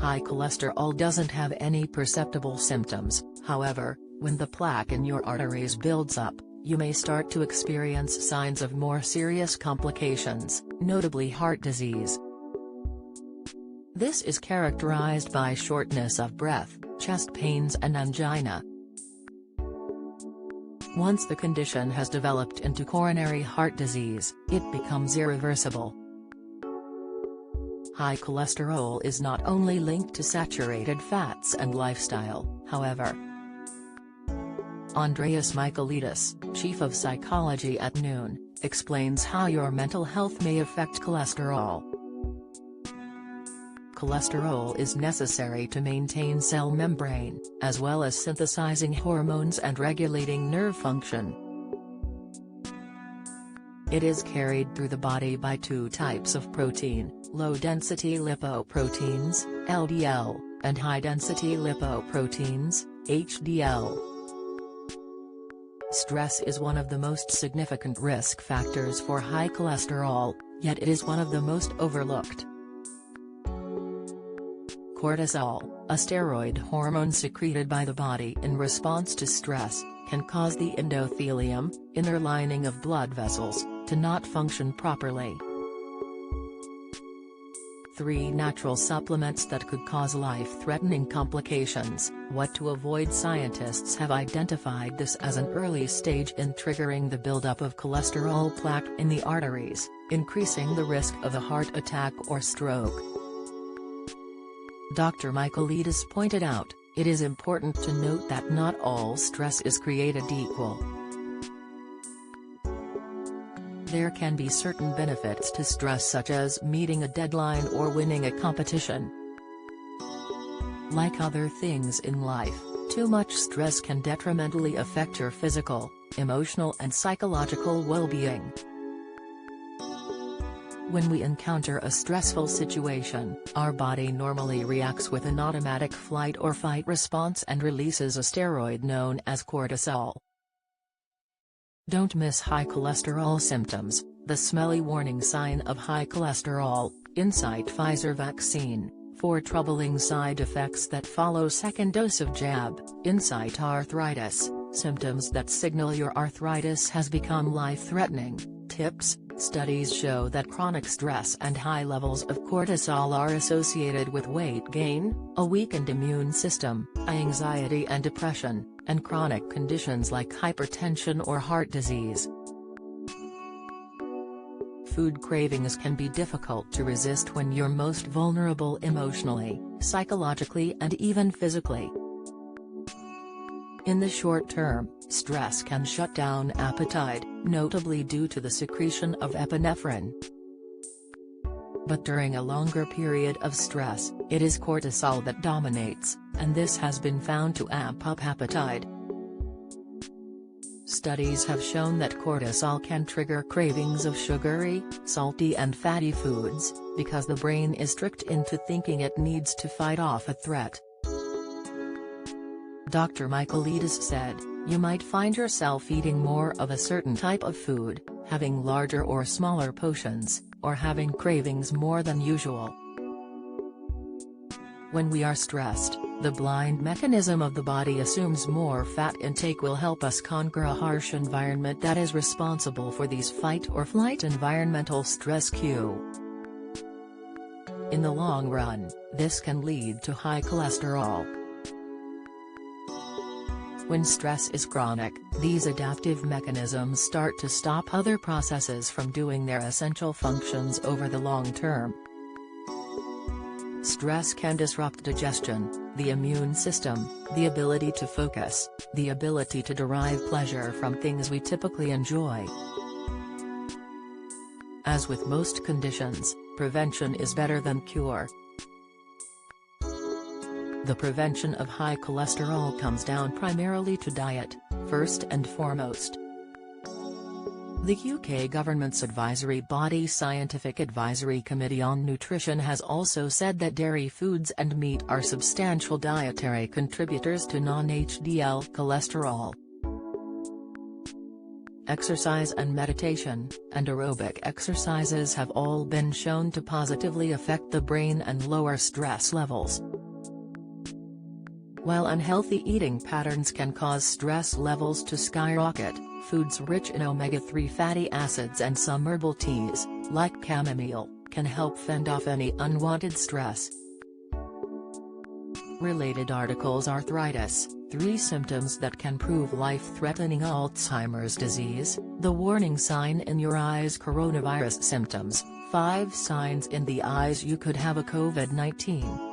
High cholesterol doesn't have any perceptible symptoms, however, when the plaque in your arteries builds up, you may start to experience signs of more serious complications, notably heart disease. This is characterized by shortness of breath, chest pains and angina. Once the condition has developed into coronary heart disease, it becomes irreversible. High cholesterol is not only linked to saturated fats and lifestyle, however. Andreas Michailidis, chief of psychology at Noon, explains how your mental health may affect cholesterol. Cholesterol is necessary to maintain cell membrane, as well as synthesizing hormones and regulating nerve function. It is carried through the body by two types of protein, low-density lipoproteins, LDL, and high-density lipoproteins, HDL. Stress is one of the most significant risk factors for high cholesterol, yet it is one of the most overlooked. Cortisol, a steroid hormone secreted by the body in response to stress, can cause the endothelium, inner lining of blood vessels, to not function properly. 3 natural supplements that could cause life-threatening complications. What to avoid? Scientists have identified this as an early stage in triggering the buildup of cholesterol plaque in the arteries, increasing the risk of a heart attack or stroke. Dr. Michailidis pointed out, it is important to note that not all stress is created equal. There can be certain benefits to stress, such as meeting a deadline or winning a competition. Like other things in life, too much stress can detrimentally affect your physical, emotional and psychological well-being. When we encounter a stressful situation, our body normally reacts with an automatic flight or fight response and releases a steroid known as cortisol. Don't miss high cholesterol symptoms. The smelly warning sign of high cholesterol. Insight Pfizer vaccine, 4 troubling side effects that follow second dose of jab. Insight arthritis, symptoms that signal your arthritis has become life-threatening. Tips. Studies show that chronic stress and high levels of cortisol are associated with weight gain, a weakened immune system, anxiety and depression, and chronic conditions like hypertension or heart disease. Food cravings can be difficult to resist when you're most vulnerable emotionally, psychologically and even physically. In the short term, stress can shut down appetite, notably due to the secretion of epinephrine. But during a longer period of stress, it is cortisol that dominates, and this has been found to amp up appetite. Studies have shown that cortisol can trigger cravings of sugary, salty and fatty foods, because the brain is tricked into thinking it needs to fight off a threat. Dr. Michailidis said, you might find yourself eating more of a certain type of food, having larger or smaller portions, or having cravings more than usual. When we are stressed, the blind mechanism of the body assumes more fat intake will help us conquer a harsh environment that is responsible for these fight-or-flight environmental stress cues. In the long run, this can lead to high cholesterol. When stress is chronic, these adaptive mechanisms start to stop other processes from doing their essential functions over the long term. Stress can disrupt digestion, the immune system, the ability to focus, the ability to derive pleasure from things we typically enjoy. As with most conditions, prevention is better than cure. The prevention of high cholesterol comes down primarily to diet, first and foremost. The UK government's advisory body Scientific Advisory Committee on Nutrition has also said that dairy foods and meat are substantial dietary contributors to non-HDL cholesterol. Exercise and meditation, and aerobic exercises have all been shown to positively affect the brain and lower stress levels. While unhealthy eating patterns can cause stress levels to skyrocket, foods rich in omega-3 fatty acids and some herbal teas, like chamomile, can help fend off any unwanted stress. Related articles: Arthritis, 3 symptoms that can prove life-threatening. Alzheimer's disease, the warning sign in your eyes. Coronavirus symptoms, 5 signs in the eyes you could have a COVID-19.